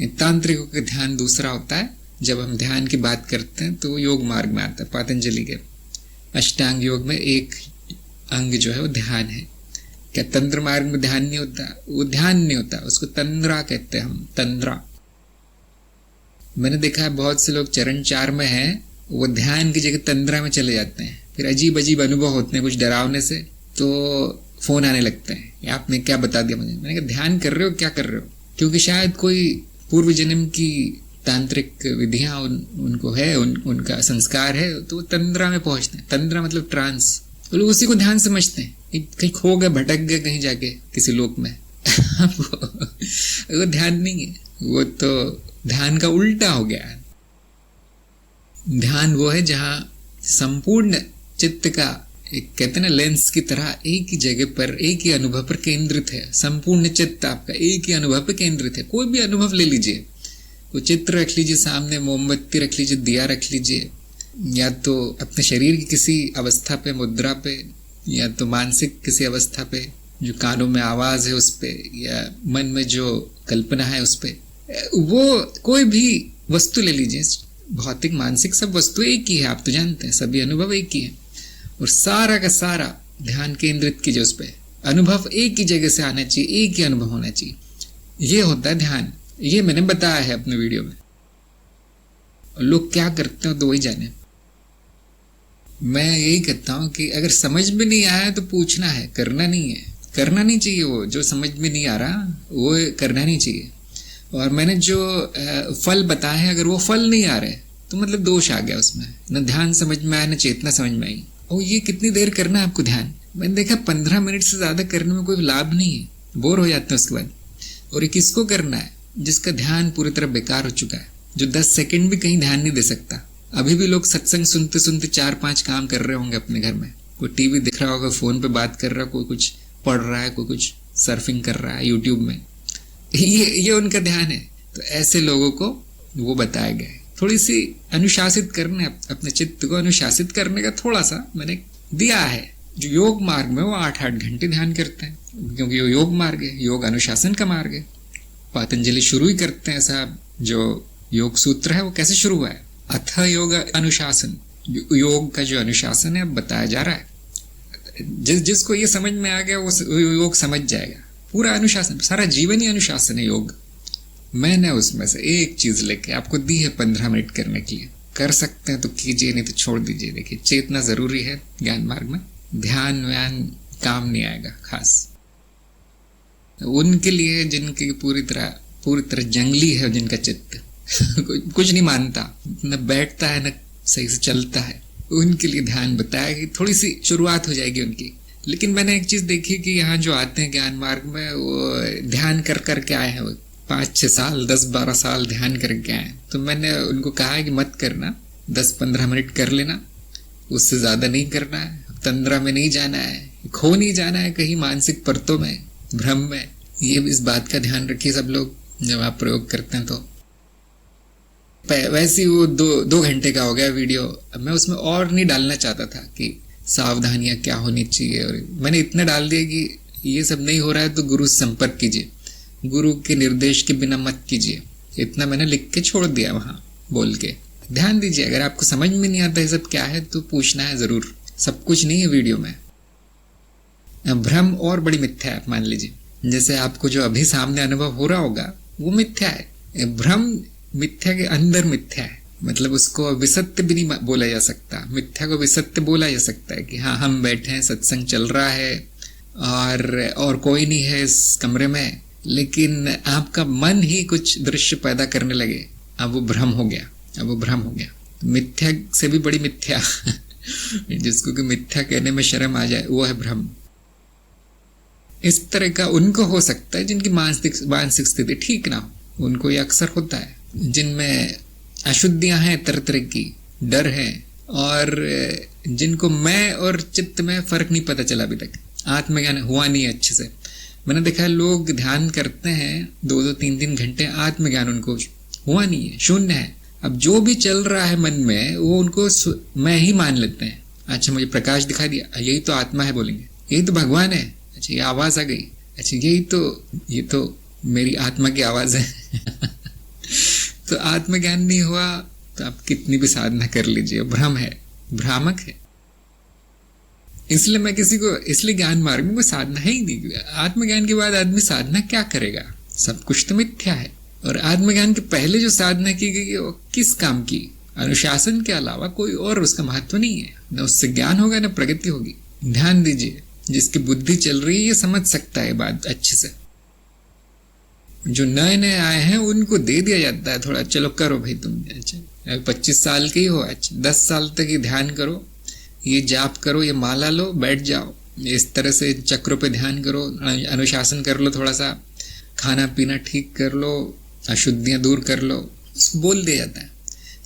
तांत्रिकों का ध्यान दूसरा होता है। जब हम ध्यान की बात करते हैं तो योग मार्ग में आता है। पतंजलि के अष्टांग योग में एक अंग जो है वो ध्यान है। क्या तंत्र मार्ग में ध्यान नहीं होता? वो ध्यान नहीं होता, उसको तंद्रा कहते हैं हम, तंद्रा। मैंने देखा है बहुत से लोग चरण 4 में हैं, वो ध्यान की जगह तंद्रा में चले जाते हैं, फिर अजीब अजीब अनुभव होते हैं कुछ डरावने से, तो फोन आने लगते हैं, आपने क्या बता दिया मुझे। मैंने कहा ध्यान कर रहे हो, क्या कर रहे हो? क्योंकि शायद कोई पूर्व जन्म की तांत्रिक विधियां उनको है, उनका संस्कार है, तो वो तंद्रा में पहुंचते हैं। तंद्रा मतलब ट्रांस, तो लोग उसी को ध्यान समझते हैं। कहीं खो गए, भटक गए कहीं जाके किसी लोक में वो ध्यान नहीं है, वो तो ध्यान का उल्टा हो गया है। ध्यान वो है जहां संपूर्ण चित्त का एक कहते ना लेंस की तरह एक ही जगह पर, एक ही अनुभव पर केंद्रित है। संपूर्ण चित्त आपका एक ही अनुभव पर केंद्रित है। कोई भी अनुभव ले लीजिए, वो चित्र रख लीजिए सामने, मोमबत्ती रख लीजिए, दिया रख लीजिए, या तो अपने शरीर की किसी अवस्था पे, मुद्रा पे, या तो मानसिक किसी अवस्था पे, जो कानों में आवाज है उस पे, या मन में जो कल्पना है उस पे, वो कोई भी वस्तु ले लीजिए, भौतिक मानसिक सब वस्तु एक ही है, आप तो जानते हैं, सभी अनुभव एक ही है, और सारा का सारा ध्यान केंद्रित कीजिए उस पे। अनुभव एक ही जगह से आना चाहिए, एक ही अनुभव होना चाहिए, ये होता है ध्यान। ये मैंने बताया है अपने वीडियो में। लोग क्या करते हैं तो वही जाने। मैं यही कहता हूं कि अगर समझ में नहीं आया तो पूछना है, करना नहीं है, करना नहीं चाहिए। वो जो समझ में नहीं आ रहा वो करना नहीं चाहिए। और मैंने जो फल बताए हैं, अगर वो फल नहीं आ रहे तो मतलब दोष आ गया उसमें, न ध्यान समझ में आया न चेतना समझ में आई। और ये कितनी देर करना है आपको ध्यान? मैंने देखा 15 मिनट से ज्यादा करने में कोई लाभ नहीं है, बोर हो जाते हैं उसके बाद। और ये किसको करना है? जिसका ध्यान पूरी तरह बेकार हो चुका है, जो 10 सेकंड भी कहीं ध्यान नहीं दे सकता। अभी भी लोग सत्संग सुनते सुनते 4-5 काम कर रहे होंगे अपने घर में। कोई टीवी दिख रहा होगा, फोन पे बात कर रहा है, कोई कुछ पढ़ रहा है, कोई कुछ सर्फिंग कर रहा है यूट्यूब में। ये उनका ध्यान है। तो ऐसे लोगों को वो बताया गया है, थोड़ी सी अनुशासित करने, अपने चित्त को अनुशासित करने का थोड़ा सा मैंने दिया है। जो योग मार्ग में वो 8-8 घंटे ध्यान करते हैं, क्योंकि वो योग मार्ग है, योग अनुशासन का मार्ग है। पतंजलि शुरू ही करते हैं साहब, जो योग सूत्र है वो कैसे शुरू हुआ है? अथ योग अनुशासन, योग का जो अनुशासन है बताया जा रहा है। जिसको ये समझ में आ गया वो योग समझ जाएगा। पूरा अनुशासन, सारा जीवन ही अनुशासन है योग। मैंने उसमें से एक चीज लेके आपको दी है 15 मिनट करने के लिए। कर सकते हैं तो कीजिए, नहीं तो छोड़ दीजिए। देखिए, चेतना जरूरी है ज्ञान मार्ग में। ध्यान व्यान काम नहीं आएगा। खास उनके लिए जिनकी पूरी तरह जंगली है, जिनका चित्त कुछ नहीं मानता, न बैठता है न सही से चलता है, उनके लिए ध्यान बताया कि थोड़ी सी शुरुआत हो जाएगी उनकी। लेकिन मैंने एक चीज देखी कि यहाँ जो आते हैं ज्ञान मार्ग में, वो ध्यान कर करके आए हैं, वो 5-6 साल 10-12 साल ध्यान करके आए। तो मैंने उनको कहा है कि मत करना, 10-15 मिनट कर लेना, उससे ज्यादा नहीं करना है। तंद्रा में नहीं जाना है, खो नहीं जाना है कहीं मानसिक परतों में, भ्रम में। ये इस बात का ध्यान रखिए सब लोग जब आप प्रयोग करते हैं। तो वैसे वो 2 घंटे का हो गया वीडियो। अब मैं उसमें और नहीं डालना चाहता था कि सावधानियां क्या होनी चाहिए, और मैंने इतना डाल दिया कि ये सब नहीं हो रहा है तो गुरु से संपर्क कीजिए, गुरु के निर्देश के बिना मत कीजिए। इतना मैंने लिख के छोड़ दिया वहां बोल के। ध्यान दीजिए, अगर आपको समझ में नहीं आता ये सब क्या है तो पूछना है जरूर। सब कुछ नहीं है वीडियो में। भ्रम और बड़ी मिथ्या है, मान लीजिए। जैसे आपको जो अभी सामने अनुभव हो रहा होगा वो मिथ्या है। भ्रम मिथ्या के अंदर मिथ्या है, मतलब उसको विसत्य भी नहीं बोला जा सकता। मिथ्या को विसत्य बोला जा सकता है कि हाँ, हम बैठे हैं, सत्संग चल रहा है और कोई नहीं है इस कमरे में, लेकिन आपका मन ही कुछ दृश्य पैदा करने लगे, अब वो भ्रम हो गया। मिथ्या से भी बड़ी मिथ्या जिसको कि मिथ्या कहने में शर्म आ जाए, वो है भ्रम। इस तरह का उनको हो सकता है जिनकी मानसिक स्थिति ठीक ना हो, उनको ये अक्सर होता है। जिनमें अशुद्धियां हैं, तरह तरह की डर है, और जिनको मैं और चित्त में फर्क नहीं पता चला अभी तक, आत्मज्ञान हुआ नहीं है अच्छे से। मैंने देखा है लोग ध्यान करते हैं 2-2, 3-3 घंटे, आत्मज्ञान उनको हुआ नहीं है, शून्य है। अब जो भी चल रहा है मन में वो उनको मैं ही मान लेते हैं। अच्छा, मुझे प्रकाश दिखाई दिया, यही तो आत्मा है बोलेंगे, यही तो भगवान है। अच्छा, ये आवाज आ गई, अच्छा ये तो मेरी आत्मा की आवाज है तो आत्मज्ञान नहीं हुआ तो आप कितनी भी साधना कर लीजिए, भ्रम है, भ्रामक है। इसलिए मैं किसी को, इसलिए ज्ञान मार्ग में कोई साधना है ही नहीं। आत्मज्ञान के बाद आदमी साधना क्या करेगा? सब कुछ तो मिथ्या है। और आत्मज्ञान के पहले जो साधना की गई वो किस काम की? अनुशासन के अलावा कोई और उसका महत्व नहीं है। न उससे ज्ञान होगा न प्रगति होगी। ध्यान दीजिए, जिसकी बुद्धि चल रही है ये समझ सकता है बात अच्छे से। जो नए नए आए हैं उनको दे दिया जाता है थोड़ा, चलो करो भाई तुम, अच्छा 25 साल के ही हो, अच्छा 10 साल तक ये ध्यान करो, ये जाप करो, ये माला लो, बैठ जाओ, इस तरह से चक्रों पे ध्यान करो, अनुशासन कर लो, थोड़ा सा खाना पीना ठीक कर लो, अशुद्धियां दूर कर लो, इसको बोल दिया जाता है।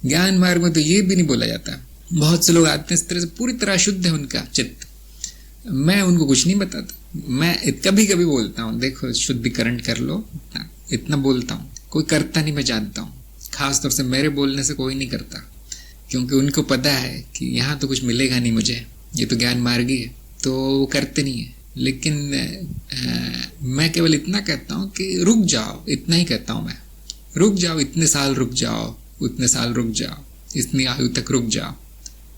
ज्ञान मार्ग में तो ये भी नहीं बोला जाता। बहुत से लोग आते हैं इस तरह से, पूरी तरह अशुद्ध है उनका चित्त, मैं उनको कुछ नहीं बताता। मैं कभी कभी बोलता हूँ, देखो शुद्धिकरण कर लो, इतना बोलता हूँ। कोई करता नहीं, मैं जानता हूँ। खास तौर से मेरे बोलने से कोई नहीं करता, क्योंकि उनको पता है कि यहाँ तो कुछ मिलेगा नहीं मुझे, ये तो ज्ञान मार्गी है, तो वो करते नहीं है। लेकिन मैं केवल इतना कहता हूँ कि रुक जाओ, इतना ही कहता हूँ मैं, रुक जाओ, इतने साल रुक जाओ, उतने साल रुक जाओ, इतनी आयु तक रुक जाओ।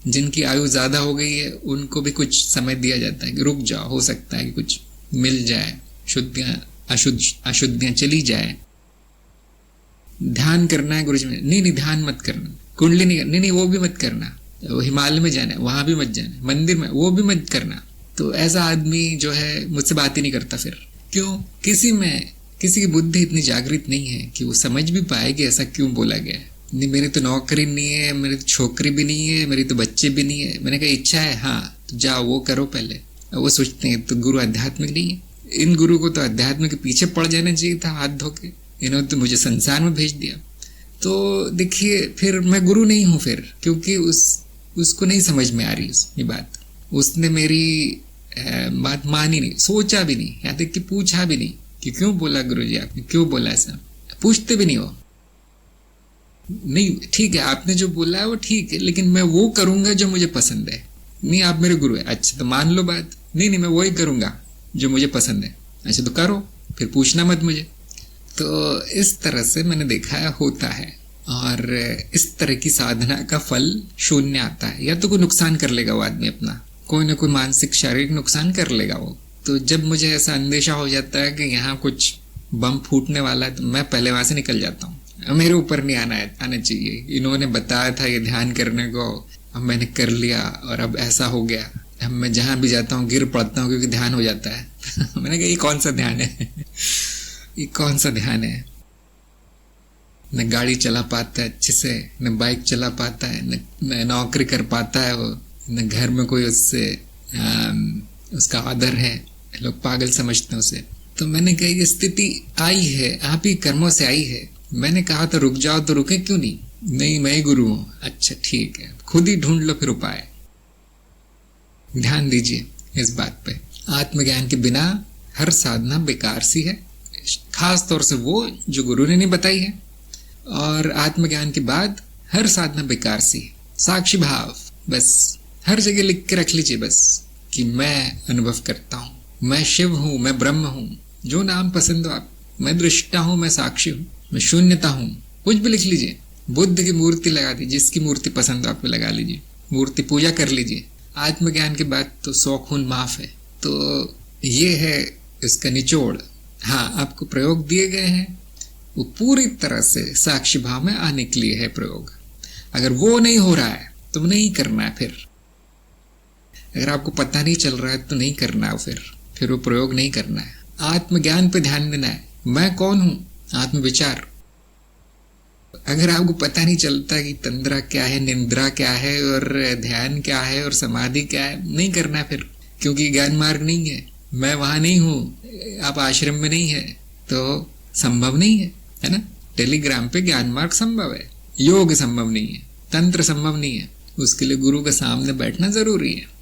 जिनकी आयु ज्यादा हो गई है उनको भी कुछ समय दिया जाता है कि रुक जाओ, हो सकता है कि कुछ मिल जाए, अशुद्धियां चली जाए। ध्यान करना है गुरुजी में, नहीं ध्यान मत करना, कुंडली नहीं, वो भी मत करना, वो हिमालय में जाना है वहां भी मत जाना, मंदिर में वो भी मत करना। तो ऐसा आदमी जो है मुझसे बात ही नहीं करता फिर। क्यों? किसी की बुद्धि इतनी जागृत नहीं है कि वो समझ भी पाए कि ऐसा क्यों बोला गया है। नहीं, मेरी तो नौकरी नहीं है, मेरी तो छोकरी भी नहीं है, मेरी तो बच्चे भी नहीं है। मैंने कहा इच्छा है, हाँ तो जाओ वो करो पहले। वो सोचते हैं तो गुरु आध्यात्मिक नहीं है, इन गुरु को तो अध्यात्म के पीछे पड़ जाना चाहिए था हाथ धो के, इन्होंने तो मुझे संसार में भेज दिया। तो देखिए फिर मैं गुरु नहीं हूं फिर, क्योंकि उसको नहीं समझ में आ रही ये बात। उसने मेरी बात मानी नहीं, सोचा भी नहीं, यहाँ तक कि पूछा भी नहीं कि क्यों बोला गुरुजी आपने, क्यों बोला ऐसा, पूछते भी नहीं हो। नहीं ठीक है, आपने जो बोला है वो ठीक है, लेकिन मैं वो करूंगा जो मुझे पसंद है। नहीं आप मेरे गुरु है, अच्छा तो मान लो बात, नहीं मैं वही करूंगा जो मुझे पसंद है। अच्छा तो करो, फिर पूछना मत मुझे। तो इस तरह से मैंने देखा है होता है, और इस तरह की साधना का फल शून्य आता है। या तो कोई नुकसान कर लेगा वो आदमी अपना, कोई ना कोई मानसिक शारीरिक नुकसान कर लेगा वो। तो जब मुझे ऐसा अंदेशा हो जाता है कि यहाँ कुछ बम फूटने वाला है, तो मैं पहले वहां से निकल जाता हूँ। मेरे ऊपर नहीं आना चाहिए। इन्होंने बताया था ये ध्यान करने को, अब मैंने कर लिया और अब ऐसा हो गया। अब मैं जहां भी जाता हूँ गिर पड़ता हूँ क्योंकि ध्यान हो जाता है। मैंने कहा ये कौन सा ध्यान है? ये कौन सा ध्यान है? न गाड़ी चला पाता है अच्छे से, न बाइक चला पाता है, न नौकरी कर पाता है वो, न घर में कोई उससे उसका आदर है, लोग पागल समझते हैं उसे। तो मैंने कहा ये स्थिति आई है, आप ही कर्मों से आई है। मैंने कहा था रुक जाओ, तो रुके क्यों नहीं? नहीं मैं ही गुरु हूं। अच्छा ठीक है, खुद ही ढूंढ लो फिर उपाय। ध्यान दीजिए इस बात पे, आत्मज्ञान के बिना हर साधना बेकार सी है, खास तौर से वो जो गुरु ने नहीं बताई है। और आत्मज्ञान के बाद हर साधना बेकार सी है। साक्षी भाव बस हर जगह लिख के रख लीजिए बस, कि मैं अनुभव करता हूं, मैं शिव हूं, मैं ब्रह्म हूं, जो नाम पसंद हो आप, मैं दृष्टा हूं, मैं साक्षी हूं, मैं शून्यता हूं, कुछ भी लिख लीजिए। बुद्ध की मूर्ति लगा दीजिए, जिसकी मूर्ति पसंद हो आपको लगा लीजिए, मूर्ति पूजा कर लीजिए। आत्मज्ञान के बाद तो 100 खून माफ है। तो ये है इसका निचोड़। हाँ, आपको प्रयोग दिए गए हैं, वो पूरी तरह से साक्षी भाव में आने के लिए है प्रयोग। अगर वो नहीं हो रहा है तो नहीं करना है। फिर अगर आपको पता नहीं चल रहा है तो नहीं करना है, फिर वो प्रयोग नहीं करना है। आत्मज्ञान पे ध्यान देना है, मैं कौन हूं, आत्मविचार। अगर आपको पता नहीं चलता कि तंद्रा क्या है, निंद्रा क्या है, और ध्यान क्या है, और समाधि क्या है, नहीं करना है फिर, क्योंकि ज्ञान मार्ग नहीं है। मैं वहां नहीं हूं, आप आश्रम में नहीं है, तो संभव नहीं है ना। टेलीग्राम पे ज्ञान मार्ग संभव है, योग संभव नहीं है, तंत्र संभव नहीं है। उसके लिए गुरु के सामने बैठना जरूरी है।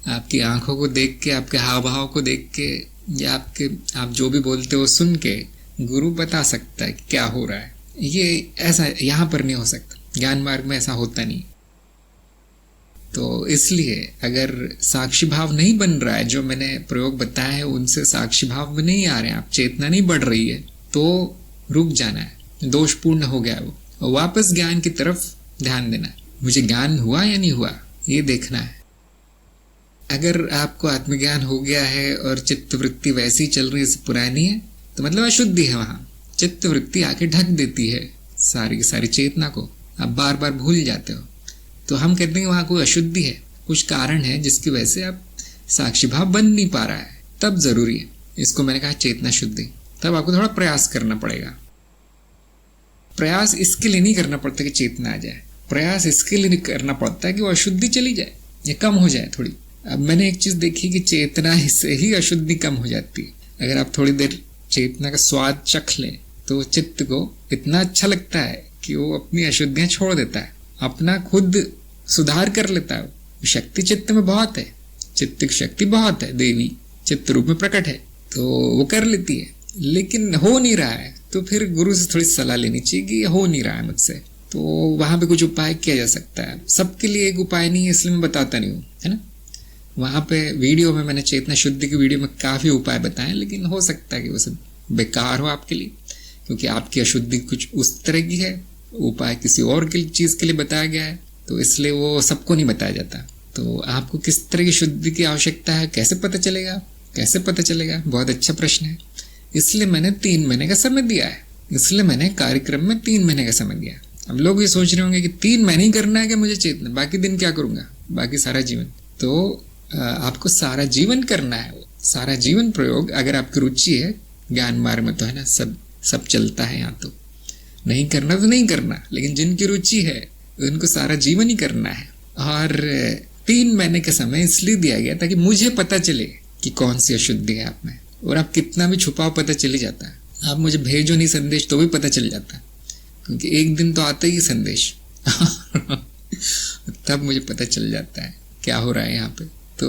आपकी आंखों को देख के, आपके हाव भाव को देख के, या आप जो भी बोलते हो सुन के गुरु बता सकता है क्या हो रहा है। ये ऐसा यहाँ पर नहीं हो सकता, ज्ञान मार्ग में ऐसा होता नहीं। तो इसलिए अगर साक्षी भाव नहीं बन रहा है, जो मैंने प्रयोग बताया है उनसे साक्षी भाव में नहीं आ रहे हैं, आप चेतना नहीं बढ़ रही है, तो रुक जाना है, दोषपूर्ण हो गया वो। और वापस ज्ञान की तरफ ध्यान देना है। मुझे ज्ञान हुआ या नहीं हुआ, ये देखना है। अगर आपको आत्मज्ञान हो गया है और चित्त वृत्ति वैसी चल रही है, पुरानी है, तो मतलब अशुद्धि है वहां। चित्त वृत्ति आके ढक देती है सारी की सारी चेतना को, आप बार बार भूल जाते हो। तो हम कहते हैं वहां कोई अशुद्धि है, कुछ कारण है जिसकी वजह से आप साक्षी भाव बन नहीं पा रहा है, तब जरूरी है। इसको मैंने कहा चेतना शुद्धि। तब आपको थोड़ा प्रयास करना पड़ेगा। प्रयास इसके लिए नहीं करना पड़ता कि चेतना आ जाए, प्रयास इसके लिए नहीं करना पड़ता है कि वो अशुद्धि चली जाए या कम हो जाए थोड़ी। अब मैंने एक चीज देखी कि चेतना से ही अशुद्धि कम हो जाती है। अगर आप थोड़ी देर चेतना का स्वाद चख लें तो चित्त को इतना अच्छा लगता है कि वो अपनी अशुद्धियां छोड़ देता है, अपना खुद सुधार कर लेता है। शक्ति चित्त में बहुत है, चित्त की शक्ति बहुत है, देवी चित्त रूप में प्रकट है, तो वो कर लेती है। लेकिन हो नहीं रहा है तो फिर गुरु से थोड़ी सलाह लेनी चाहिए कि हो नहीं रहा है मुझसे, तो वहां पे कुछ उपाय किया जा सकता है। सबके लिए एक उपाय नहीं है, इसलिए मैं बताता नहीं हूँ, है ना। वहां पे वीडियो में मैंने चेतना शुद्धि की वीडियो में काफी उपाय बताए, लेकिन हो सकता है कि वो सब बेकार हो आपके लिए, क्योंकि आपकी अशुद्धि कुछ उस तरह की है, उपाय किसी और की चीज के लिए बताया गया है, तो इसलिए वो सबको नहीं बताया जाता। तो आपको किस तरह की शुद्धि की आवश्यकता है, कैसे पता चलेगा, कैसे पता चलेगा, बहुत अच्छा प्रश्न है। इसलिए मैंने 3 महीने का समय दिया है, इसलिए मैंने कार्यक्रम में 3 महीने का समय दिया। अब लोग ये सोच रहे होंगे कि 3 महीने ही करना है कि मुझे चेतना, बाकी दिन क्या करूंगा, बाकी सारा जीवन। तो आपको सारा जीवन करना है, सारा जीवन प्रयोग। अगर आपकी रुचि है ज्ञान मार्ग में तो है ना, सब चलता है यहाँ। तो नहीं करना तो नहीं करना, लेकिन जिनकी रुचि है उनको सारा जीवन ही करना है। और 3 महीने का समय इसलिए दिया गया ताकि मुझे पता चले कि कौन सी अशुद्धि है आप में, और आप कितना भी छुपाओ पता चल जाता है। आप मुझे भेजो नहीं संदेश तो भी पता चल जाता है, क्योंकि एक दिन तो आता ही संदेश तब मुझे पता चल जाता है क्या हो रहा है यहाँ पे। तो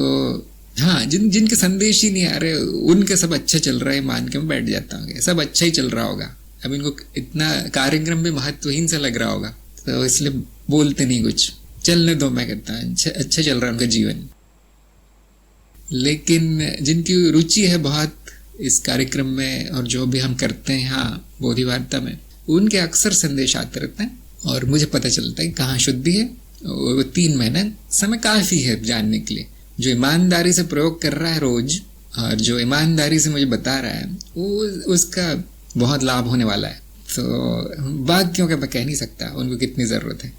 हाँ, जिनके संदेश ही नहीं आ रहे उनके सब अच्छा चल रहा है मान के मैं बैठ जाता हूँ, सब अच्छा ही चल रहा होगा। अब इनको इतना कार्यक्रम भी महत्वहीन सा लग रहा होगा, तो इसलिए बोलते नहीं कुछ, चलने दो। मैं कहता हूँ अच्छा चल रहा है उनका जीवन। लेकिन जिनकी रुचि है बहुत इस कार्यक्रम में और जो भी हम करते हैं यहाँ बोधि वार्ता में, उनके अक्सर संदेश आते रहते हैं और मुझे पता चलता है कि कहाँ शुद्धि है। वो 3 महीने समय काफी है जानने के लिए। जो ईमानदारी से प्रयोग कर रहा है रोज, और जो ईमानदारी से मुझे बता रहा है, वो उसका बहुत लाभ होने वाला है। तो बाकियों का मैं कह नहीं सकता उनको कितनी जरूरत है।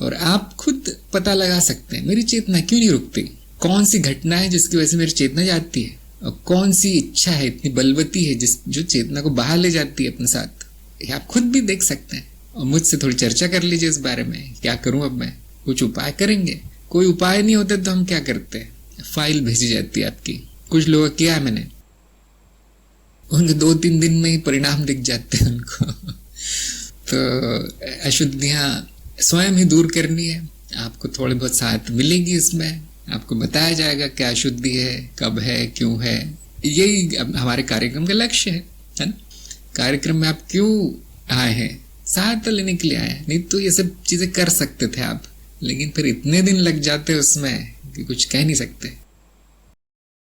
और आप खुद पता लगा सकते हैं मेरी चेतना क्यों नहीं रुकती, कौन सी घटना है जिसकी वजह से मेरी चेतना जाती है, और कौन सी इच्छा है इतनी बलवती है जो चेतना को बाहर ले जाती है अपने साथ। ये आप खुद भी देख सकते हैं, और मुझसे थोड़ी चर्चा कर लीजिए इस बारे में। क्या करूं अब मैं, कुछ उपाय करेंगे। कोई उपाय नहीं होता तो हम क्या करते हैं, फाइल भेजी जाती है आपकी। कुछ लोग किया है मैंने, उनके 2-3 दिन में ही परिणाम दिख जाते हैं उनको तो अशुद्धियां स्वयं ही दूर करनी है। आपको थोड़ी बहुत साथ मिलेगी इसमें, आपको बताया जाएगा क्या अशुद्धि है, कब है, क्यों है। यही हमारे कार्यक्रम का लक्ष्य है ना। कार्यक्रम में आप क्यों आए हैं, सहायता लेने के लिए आए हैं, नहीं तो ये सब चीजें कर सकते थे आप, लेकिन फिर इतने दिन लग जाते उसमें कि कुछ कह नहीं सकते।